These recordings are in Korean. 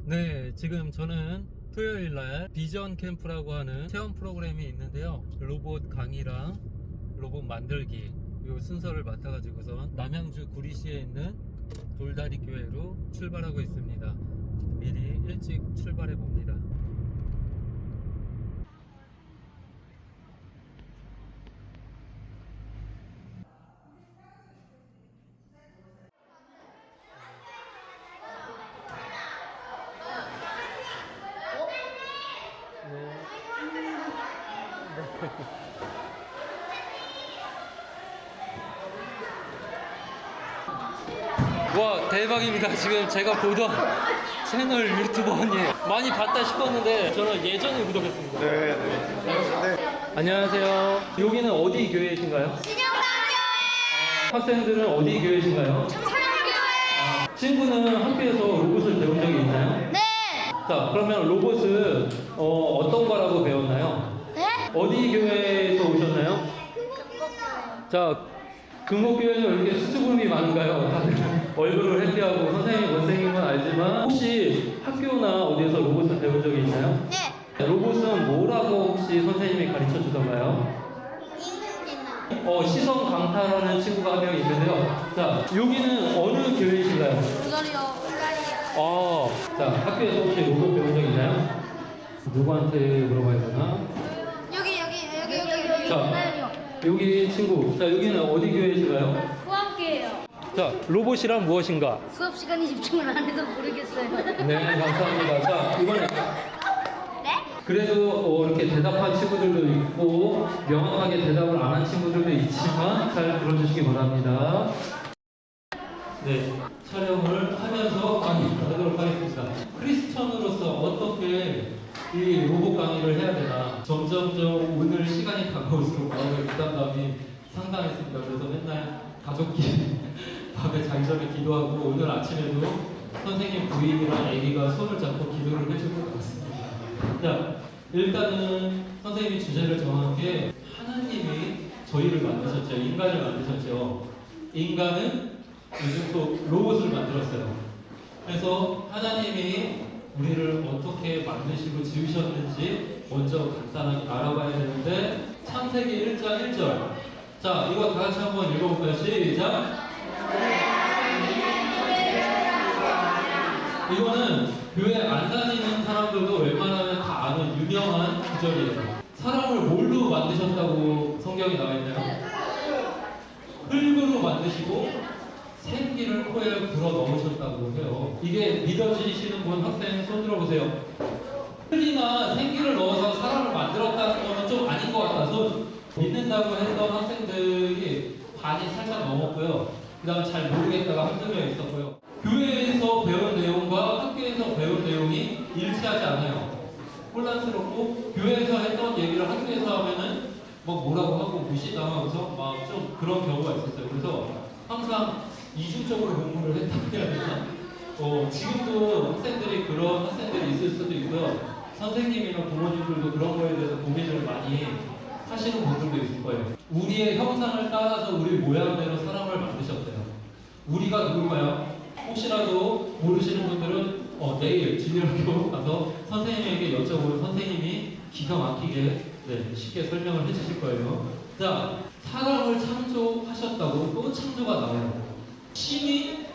네, 지금 저는 토요일 날 비전 캠프라고 하는 체험 프로그램이 있는데요. 로봇 강의랑 로봇 만들기 이 순서를 맡아가지고서 남양주 구리시에 있는 돌다리 교회로 출발하고 있습니다. 미리 일찍 출발해 봅니다. 와, 대박입니다. 지금 제가 보던 채널 유튜버님 많이 봤다 싶었는데 저는 예전에 구독했습니다. 네. 안녕하세요. 여기는 어디 교회이신가요? 신영상교회 학생들은 어디 교회이신가요? 청산교회. 친구는 학교에서 로봇을 배운 적이 있나요? 네. 자, 그러면 로봇은 어떤 거라고 배웠나요? 네? 어디 교회에서 오셨나요? 자, 금목교회는 왜 이렇게 수줍음이 많은가요? 다들 얼굴을 회피하고 선생님이 못생긴 건 알지만 혹시 학교나 어디에서 로봇을 배운 적이 있나요? 네. 로봇은 뭐라고 혹시 선생님이 가르쳐 주던가요? 이문지는 시선 강타라는 친구가 한 명 있는데요. 자, 여기는 어느 교회이신가요? 불가리요. 자, 학교에서 혹시 로봇 배운 적 있나요? 누구한테 물어봐야 되나? 여기. 자, 여기 친구. 자, 여기는 어디 교회이신가요? 후함교회요. 자, 로봇이란 무엇인가? 수업 시간에 집중을 안 해서 모르겠어요. 네, 감사합니다. 자, 이번에 네? 그래도 이렇게 대답한 친구들도 있고 명확하게 대답을 안 한 친구들도 있지만 잘 들어주시기 바랍니다. 네, 촬영을 하면서 강의하도록 하겠습니다. 크리스천으로서 어떻게 이 로봇 강의를 해야 되나 점점점 오늘 시간이 다가올수록 마음의 부담감이 상당했습니다. 그래서 맨날 가족끼리 밤에 자기 전에 기도하고 오늘 아침에도 선생님 부인이랑 아기가 손을 잡고 기도를 해줄 것 같습니다. 자, 일단은 선생님이 주제를 정한 게 하나님이 저희를 만드셨죠. 인간을 만드셨죠. 인간은 요즘 또 로봇을 만들었어요. 그래서 하나님이 우리를 어떻게 만드시고 지으셨는지 먼저 간단하게 알아봐야 되는데 창세기 1장 1절. 자, 이거 다 같이 한번 읽어볼까요? 시작! 이거는 교회 안 다니는 사람들도 웬만하면 다 아는 유명한 구절이에요. 사람을 뭘로 만드셨다고 성경이 나와 있나요? 흙으로 만드시고 생기를 코에 불어 넣으셨다고 해요. 이게 믿어지시는 분 학생 손 들어보세요. 흙이나 생기를 넣어서 사람을 만들었다는 거는 좀 아닌 것 같아서 믿는다고 했던 학생들이 반이 살짝 넘었고요. 그 다음에 잘 모르겠다가 한두 명 있었고요. 교회에서 배운 내용과 학교에서 배운 내용이 일치하지 않아요. 혼란스럽고 교회에서 했던 얘기를 학교에서 하면은 뭐라고 하고 무시당하고서 막 좀 그런 경우가 있었어요. 그래서 항상 이중적으로 공부를 했다고 해야 되나? 지금도 학생들이 그런 학생들이 있을 수도 있고요. 선생님이나 부모님들도 그런 거에 대해서 고민을 많이 하시는 분들도 있을 거예요. 우리의 형상을 따라서 우리 모양대로 사람을 만드셨대요. 우리가 누굴까요? 혹시라도 모르시는 분들은 내일 진료학교 가서 선생님에게 여쭤보면 선생님이 기가 막히게 쉽게 설명을 해주실 거예요. 자, 사람을 창조하셨다고 또 창조가 나와요. 신이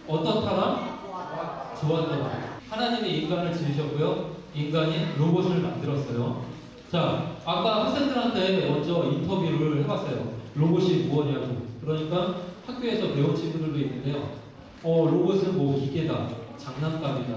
어떻다라? 좋았다. 하나님이 인간을 지으셨고요. 인간이 로봇을 만들었어요. 자, 아까 학생들한테 먼저 인터뷰를 해봤어요. 로봇이 무엇이냐고. 그러니까 학교에서 배운 친구들도 있는데요. 로봇은 뭐 기계다, 장난감이다,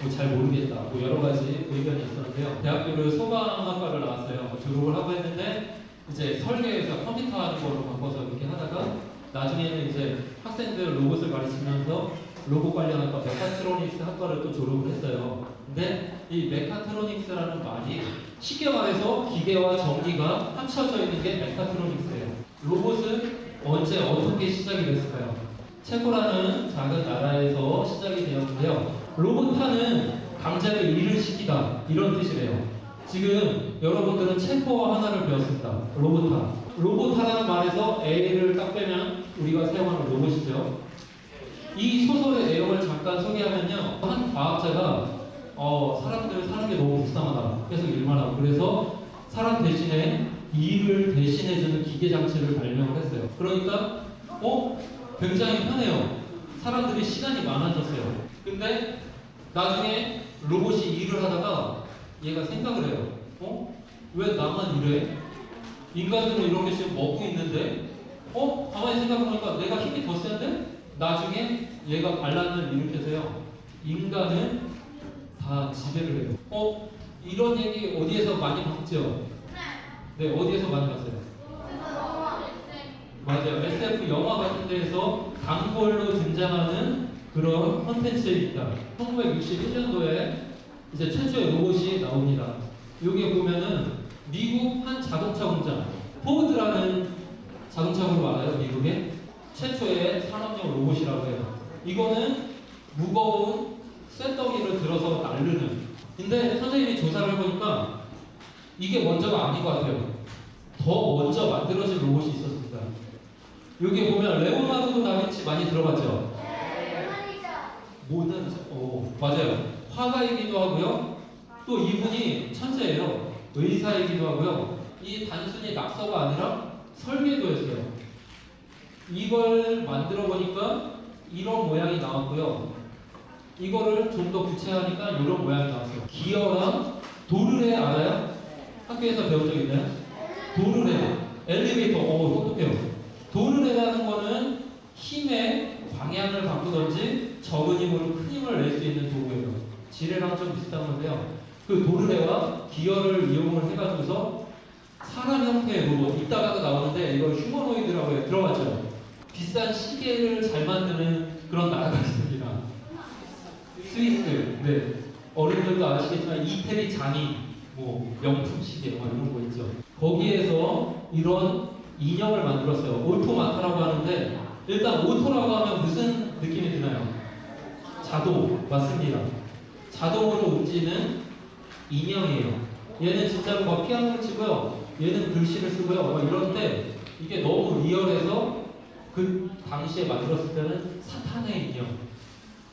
뭐 잘 모르겠다, 뭐 여러 가지 의견이 있었는데요. 대학교를 소방학과를 나왔어요. 졸업을 하고 했는데 이제 설계에서 컴퓨터 하는 걸로 바꿔서 이렇게 하다가 나중에는 이제 학생들 로봇을 가르치면서 로봇 관련 학과 메카트로닉스 학과를 또 졸업을 했어요. 근데 이 메카트로닉스라는 말이 쉽게 말해서 기계와 전기가 합쳐져 있는 게 메카트로닉스예요. 로봇은 언제 어떻게 시작이 됐을까요? 체코라는 작은 나라에서 시작이 되었는데요. 로봇하는 강제로 일을 시키다 이런 뜻이래요. 지금 여러분들은 체코어 하나를 배웠습니다. 로봇하. 로봇하라는 말에서 A를 딱 빼면 우리가 사용하는 로봇이죠. 이 소설의 내용을 잠깐 소개하면요. 한 과학자가 사람들 사는 게 너무 불쌍하다. 계속 일만 하고. 그래서 사람 대신에 일을 대신해주는 기계 장치를 발명을 했어요. 그러니까 굉장히 편해요. 사람들이 시간이 많아졌어요. 근데 나중에 로봇이 일을 하다가 얘가 생각을 해요. 왜 나만 이래? 인간들은 이렇게 지금 먹고 있는데 가만히 생각해보니까 내가 힘이 더 센데? 나중에 얘가 반란을 일으켜서요. 인간은 다 지배를 해요. 이런 얘기 어디에서 많이 봤죠? 네, 어디에서 많이 봤어요? 맞아요. SF 영화 같은 데에서 단골로 등장하는 그런 컨텐츠입니다. 1961년도에 이제 최초의 로봇이 나옵니다. 여기 보면은 미국 한 자동차 공장, 포드라는 자동차 그룹 알아요? 미국의 최초의 산업용 로봇이라고 해요. 이거는 무거운 쇳덩이를 들어서 날르는. 근데 선생님이 조사를 해보니까 이게 먼저가 아닌 것 같아요. 더 먼저 만들어진 로봇이 있었습니다. 여기 보면 레오나르도 다빈치 많이 들어봤죠? 모든 맞아요. 화가이기도 하고요. 또 이분이 천재예요. 의사이기도 하고요. 이 단순히 낙서가 아니라 설계도 했어요. 이걸 만들어 보니까 이런 모양이 나왔고요. 이거를 좀 더 구체하니까 이런 모양이 나왔어요. 기어랑 도르래 알아요? 학교에서 배운 적 있나요? 도르래. 엘리베이터. 똑똑해요. 도르래라는 거는 힘의 방향을 바꾸든지 적은 힘으로 큰 힘을 낼 수 있는 도구예요. 지뢰랑 좀 비슷한 건데요. 그 도르래와 기어를 이용을 해가지고서 사람 형태의 로봇, 이따가도 나오는데 이걸 휴머노이드라고 해요. 들어봤죠? 비싼 시계를 잘 만드는 그런 나라가 있습니다. 스위스. 네. 어른들도 아시겠지만 이태리 장인, 명품 시계, 이런 거 있죠. 거기에서 이런 인형을 만들었어요. 오토마타라고 하는데, 일단 오토라고 하면 무슨 느낌이 드나요? 자동. 맞습니다. 자동으로 움직이는 인형이에요. 얘는 진짜로 막 피아노를 치고요. 얘는 글씨를 쓰고요. 이런데 이게 너무 리얼해서 그 당시에 만들었을 때는 사탄의 인형.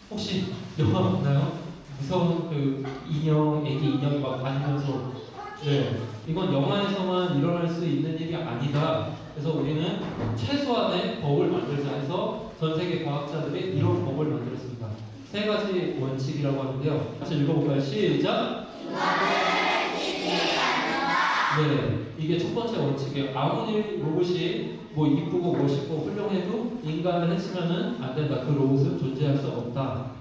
혹시 영화 봤나요? 무서운 그 인형, 애기 인형이 막 다니면서 네. 이건 영화에서만 일어날 수 있는 일이 아니다. 그래서 우리는 최소한의 법을 만들자 해서 전 세계 과학자들이 이런 법을 만들었습니다. 세 가지 원칙이라고 하는데요. 같이 읽어볼까요? 시작! 네, 이게 첫 번째 원칙이에요. 아무리 로봇이 이쁘고 멋있고 훌륭해도 인간을 해치면은 안 된다. 그 로봇은 존재할 수 없다.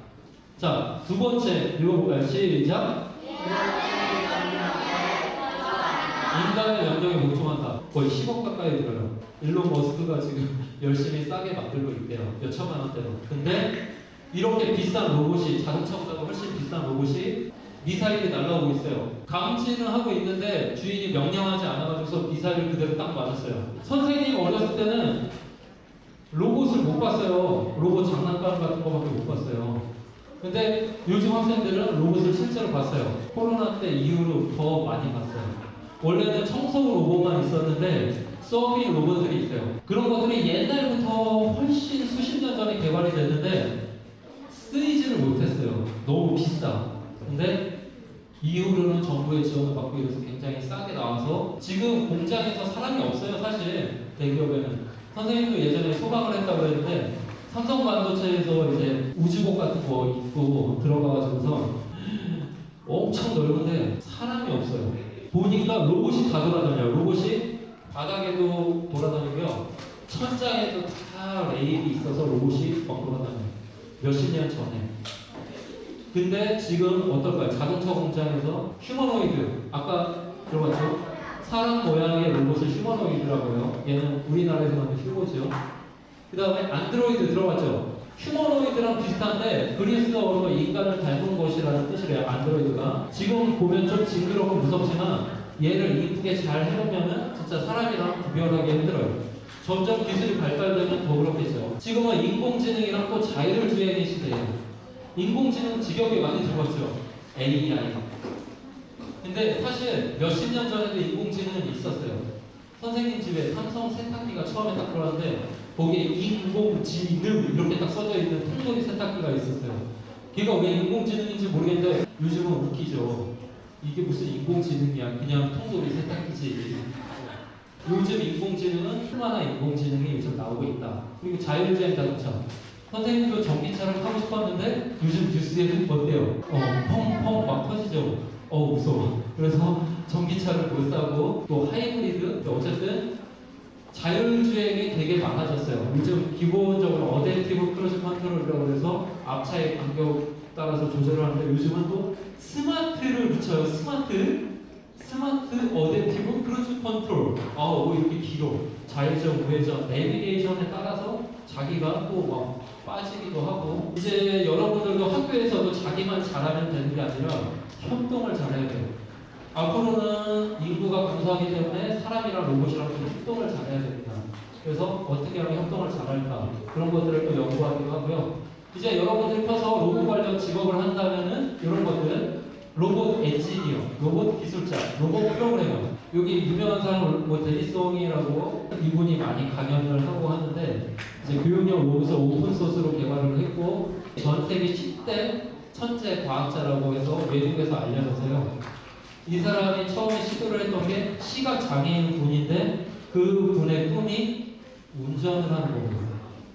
자, 두 번째 읽어볼까요? 시작! 인간의 명령에 복종한다. 거의 10억 가까이 들어요. 일론 머스크가 지금 열심히 싸게 만들고 있대요. 몇 천만 원대로. 근데 이렇게 비싼 로봇이, 자동차보다 훨씬 비싼 로봇이 미사일이 날라오고 있어요. 감지는 하고 있는데 주인이 명령하지 않아가지고서 미사일 그대로 딱 맞았어요. 선생님이 어렸을 때는 로봇을 못 봤어요. 로봇 장난감 같은 거밖에 못 봤어요. 근데 요즘 학생들은 로봇을 실제로 봤어요. 코로나 때 이후로 더 많이 봤어요. 원래는 청소 로봇만 있었는데 서빙 로봇들이 있어요. 그런 것들이 옛날부터 훨씬 수십 년 전에 개발이 됐는데 쓰이지를 못했어요. 너무 비싸. 근데 이후로는 정부의 지원을 받고 이래서 굉장히 싸게 나와서 지금 공장에서 사람이 없어요. 사실 대기업에는. 선생님도 예전에 소방을 했다고 했는데 삼성 반도체에서 이제 우주복 같은 거 입고 들어가가지고서 엄청 넓은데 사람이 없어요. 보니까 로봇이 다 돌아다녀요. 로봇이 바닥에도 돌아다니고요. 천장에도 다 레일이 있어서 로봇이 막 돌아다녀요. 몇십 년 전에. 근데 지금 어떨까요? 자동차 공장에서 휴머노이드, 아까 들어봤죠? 사람 모양의 로봇을 휴머노이드라고 해요. 얘는 우리나라에서 만든 휴고죠. 그 다음에 안드로이드 들어봤죠? 휴머노이드랑 비슷한데 그리스어로 인간을 닮은 것이라는 뜻이래요. 안드로이드가. 지금 보면 좀 징그럽고 무섭지만 얘를 이쁘게 잘 해보면은 진짜 사람이랑 구별하기 힘들어요. 점점 기술이 발달되면 더 그렇겠죠. 지금은 인공지능이랑 또 자율주행의 시대예요. 인공지능 직역이 많이 들어봤죠? AI. 근데 사실 몇십 년 전에도 인공지능은 있었어요. 선생님 집에 삼성 세탁기가 처음에 딱 들어왔는데 거기에 인공지능 이렇게 딱 써져 있는 통돌이 세탁기가 있었어요. 걔가 왜 인공지능인지 모르겠는데 요즘은 웃기죠. 이게 무슨 인공지능이야? 그냥 통돌이 세탁기지. 요즘 인공지능은 얼마나 인공지능이 요즘 나오고 있다. 그리고 자율주행 자동차. 선생님도 전기차를 타고 싶었는데 요즘 뉴스에는 어때요? 펑펑 막 터지죠. 무서워. 그래서 전기차를 못 사고 또 하이브리드. 어쨌든 자율주행이 되게 많아졌어요. 요즘 기본적으로 어댑티브 크루즈 컨트롤이라고 해서 앞차의 간격 따라서 조절을 하는데 요즘은 또 스마트를 붙여요. 스마트 어댑티브 크루즈 컨트롤. 뭐 이렇게 길어. 좌회전, 우회전, 내비게이션에 따라서 자기가 또 막 빠지기도 하고. 이제 여러분들도 학교에서도 자기만 잘하면 되는 게 아니라 협동을 잘해야 돼요. 앞으로는 인구가 감소하기 때문에 사람이랑 로봇이랑 좀 협동을 잘해야 됩니다. 그래서 어떻게 하면 협동을 잘할까 그런 것들을 또 연구하기도 하고요. 이제 여러분들이 커서 로봇 관련 직업을 한다면은 이런 것들 로봇 엔지니어, 로봇 기술자, 로봇 프로그래머. 여기 유명한 사람 뭐 데니송이라고 이분이 많이 강연을 하고 하는데 이제 교육용 로봇을 오픈 소스로 개발을 했고 전 세계 10대 천재 과학자라고 해서 외국에서 알려져서요. 이 사람이 처음에 시도를 했던 게 시각 장애인 분인데 그 분의 꿈이 운전을 하는 겁니다.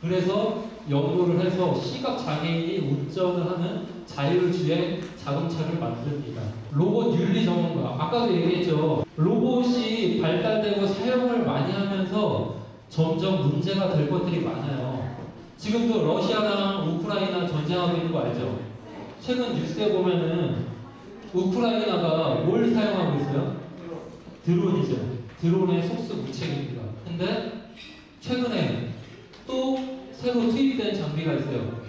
그래서 연구를 해서 시각 장애인이 운전을 하는 자율주행 자동차를 만듭니다. 로봇 윤리 전문가. 아까도 얘기했죠. 로봇이 발달되고 사용을 많이 하면서 점점 문제가 될 것들이 많아요. 지금도 러시아랑 우크라이나 전쟁하고 있는 거 알죠? 최근 뉴스에 보면은 우크라이나가 뭘 사용하고 있어요? 드론이죠. 드론의 속수무책입니다. 근데 최근에 또 새로 투입된 장비가 있어요.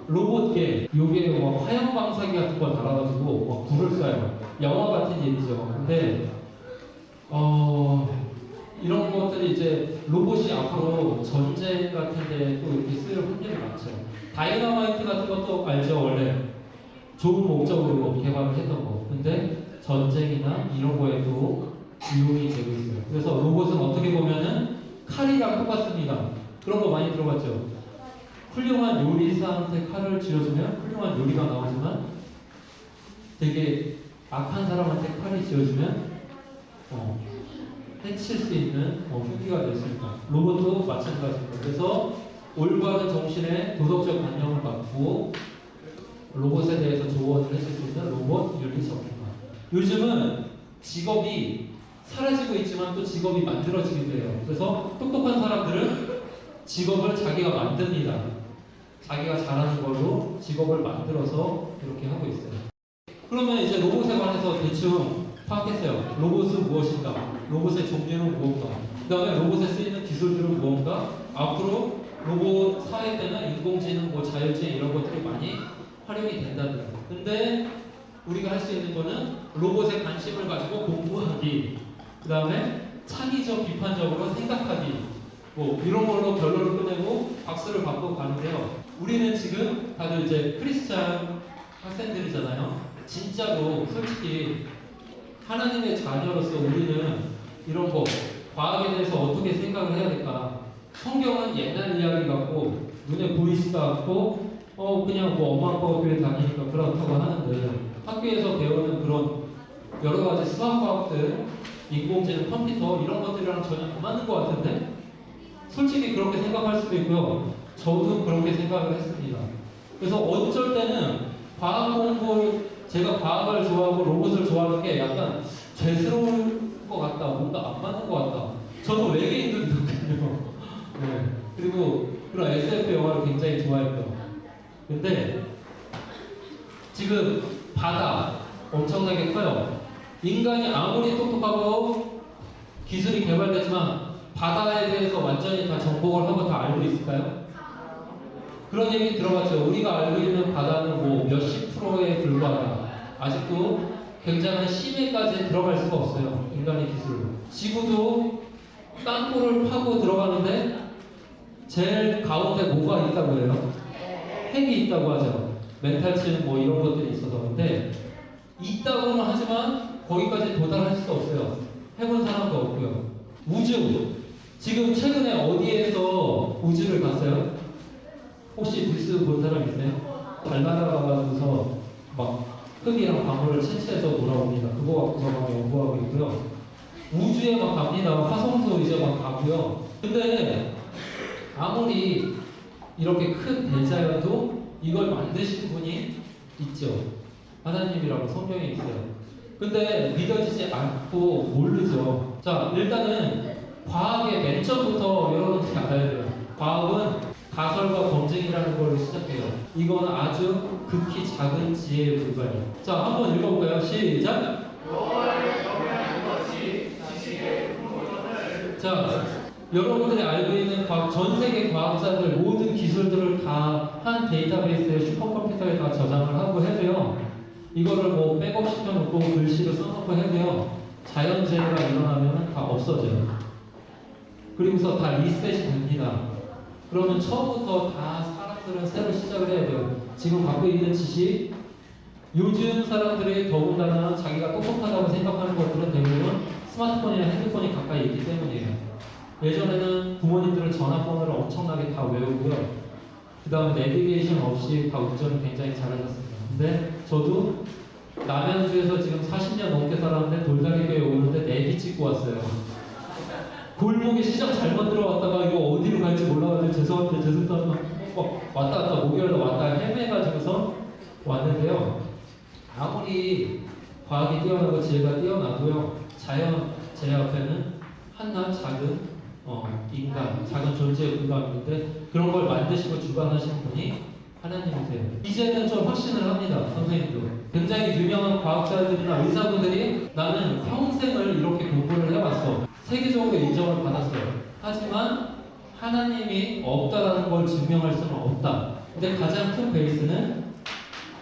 로봇계. 요게 뭐 화형 방사기 같은 걸 달아가지고 막 불을 쏴요. 영화 같은 얘기죠. 근데 이런 것들이 이제 로봇이 앞으로 전쟁 같은 데 또 이렇게 쓰일 확률이 많죠. 다이너마이트 같은 것도 알죠, 원래. 좋은 목적으로 개발을 했던 거. 근데 전쟁이나 이런 거에도 이용이 되고 있어요. 그래서 로봇은 어떻게 보면은 칼이랑 똑같습니다. 그런 거 많이 들어봤죠? 훌륭한 요리사한테 칼을 쥐어주면 훌륭한 요리가 나오지만 되게 악한 사람한테 칼이 쥐어주면 해칠 수 있는 흉기가 될 수 있다. 로봇도 마찬가지입니다. 그래서 올바른 정신의 도덕적 관념을 갖고 로봇에 대해서 조언을 해줄 수 있는 로봇 윤리 전문가. 요즘은 직업이 사라지고 있지만 또 직업이 만들어지기도 해요. 그래서 똑똑한 사람들은 직업을 자기가 만듭니다. 자기가 잘하는 걸로 직업을 만들어서 이렇게 하고 있어요. 그러면 이제 로봇에 관해서 대충 파악했어요. 로봇은 무엇인가? 로봇의 종류는 무엇인가? 그 다음에 로봇에 쓰이는 기술들은 무엇인가? 앞으로 로봇 사회 때는 인공지능, 자율주행 이런 것들이 많이 활용이 된다는 거예요. 근데 우리가 할 수 있는 거는 로봇에 관심을 가지고 공부하기, 그 다음에 창의적, 비판적으로 생각하기, 이런 걸로 결론을 끝내고 박수를 받고 가는데요. 우리는 지금 다들 이제 크리스찬 학생들이잖아요. 진짜로 솔직히 하나님의 자녀로서 우리는 이런 거 과학에 대해서 어떻게 생각을 해야 될까? 성경은 옛날 이야기 같고 눈에 보이지도 않고 그냥 엄마 아빠가 교회 다니니까 그렇다고 하는데 학교에서 배우는 그런 여러 가지 수학과학들, 인공지능, 컴퓨터 이런 것들이랑 전혀 안 맞는 것 같은데 솔직히 그렇게 생각할 수도 있고요. 저도 그렇게 생각을 했습니다. 그래서 어쩔 때는 과학 공부, 제가 과학을 좋아하고 로봇을 좋아하는 게 약간 죄스러울 것 같다, 뭔가 안 맞는 것 같다. 저는 외계인들이거든요. 네. 그리고 그런 SF 영화를 굉장히 좋아했죠. 근데 지금 바다 엄청나게 커요. 인간이 아무리 똑똑하고 기술이 개발되지만 바다에 대해서 완전히 다 정복을 하고 다 알고 있을까요? 그런 얘기 들어봤죠. 우리가 알고 있는 바다는 몇십 프로에 불과하다. 아직도 굉장한 심해까지 들어갈 수가 없어요. 인간의 기술로. 지구도 땅굴을 파고 들어가는데 제일 가운데 뭐가 있다고 해요? 핵이 있다고 하죠. 멘탈층 이런 것들이 있어서. 근데 있다고는 하지만 거기까지 도달할 수가 없어요. 해본 사람도 없고요. 우주 지금 최근에 어디에서 우주를 갔어요? 혹시 뉴스 본 사람 있어요? 달 날아가면서 막 흙이랑 광물을 채취해서 돌아옵니다. 그거 갖고서 막 연구하고 있고요. 우주에 막 갑니다. 화성도 이제 막 가고요. 근데 아무리 이렇게 큰 대자여도 이걸 만드신 분이 있죠. 하나님이라고 성경에 있어요. 근데 믿어지지 않고 모르죠. 자, 일단은 과학의 맨 처음부터 여러분들이 알아야 돼요. 과학은 가설과 검증이라는 걸로 시작해요. 이건 아주 극히 작은 지혜에 불과해요. 자, 한번 읽어볼까요? 시작! 자, 여러분들이 알고 있는 전 세계 과학자들 모든 기술들을 다 한 데이터베이스에 슈퍼컴퓨터에 다 저장을 하고 해도요. 이거를 뭐 백업 시켜놓고 글씨로 써놓고 해도요. 자연재해가 일어나면 다 없어져요. 그리고서 다 리셋이 됩니다. 그러면 처음부터 다 사람들은 새로 시작을 해야 돼요. 지금 갖고 있는 지식, 요즘 사람들이 더군다나 자기가 똑똑하다고 생각하는 것들은 대부분 스마트폰이나 핸드폰이 가까이 있기 때문이에요. 예전에는 부모님들은 전화번호를 엄청나게 다 외우고요. 그 다음에 내비게이션 없이 다 운전을 굉장히 잘하셨습니다. 근데 저도 남양주에서 지금 40년 넘게 살았는데 돌다리교에 오는데 내비 찍고 왔어요. 골목에 시장 잘못 들어왔다가 이거 어디로 갈지 몰라가지고 죄송합니다 왔다 갔다 목요일에 왔다 헤매가지고서 왔는데요. 아무리 과학이 뛰어나고 지혜가 뛰어나도요. 자연 제 앞에는 한낱 작은 인간, 작은 존재에 불과합니다. 그런 걸 만드시고 주관하시는 분이 하나님이세요. 이제는 좀 확신을 합니다. 선생님도. 굉장히 유명한 과학자들이나 의사분들이 나는 평생을 이렇게 공부를 해왔어. 세계적으로 인정을 받았어요. 하지만 하나님이 없다라는 걸 증명할 수는 없다. 근데 가장 큰 베이스는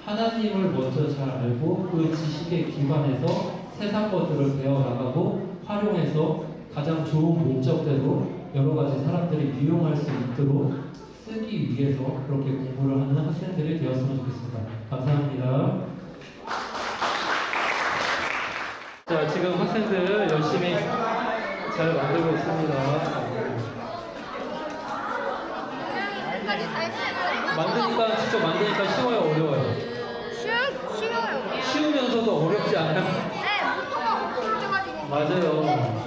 하나님을 먼저 잘 알고 그 지식에 기반해서 세상 것들을 배워나가고 활용해서 가장 좋은 목적대로 여러 가지 사람들이 이용할 수 있도록 쓰기 위해서 그렇게 공부를 하는 학생들이 되었으면 좋겠습니다. 감사합니다. 자, 지금 학생들 열심히 잘 만들고 있습니다. 만드니까 직접 만드니까 쉬워요, 어려워요? 쉬워요. 쉬우면서도 어렵지 않아요? 네, 보통은 어려워가지고. 맞아요.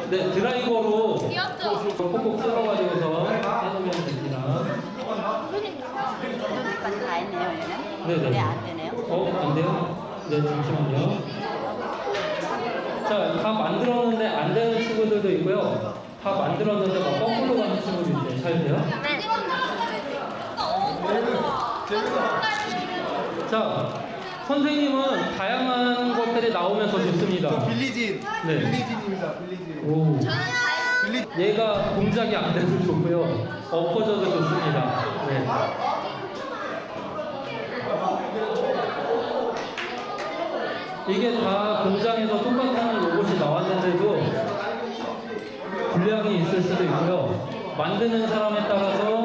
네, 드라이버로 콕콕 썰어가지고서 해놓으면 됩니다. 여기까지 다 했네요, 얘는? 네네. 네, 안 되네요. 안 돼요? 네, 잠시만요. 자, 다 만들었는데 안 되는 친구들도 있고요. 다 만들었는데 막 거꾸로 가는 친구도 있어요. 잘 돼요? 네. 자, 선생님은 다양한 것들이 나오면 더 좋습니다. 빌리진. 네. 빌리진입니다. 빌리진. 오. 빌리. 얘가 공작이 안 돼도 좋고요. 엎어져도 좋습니다. 네. 이게 다 공장에서 똑같은 로봇이 나왔는데도 불량이 있을 수도 있고요. 만드는 사람에 따라서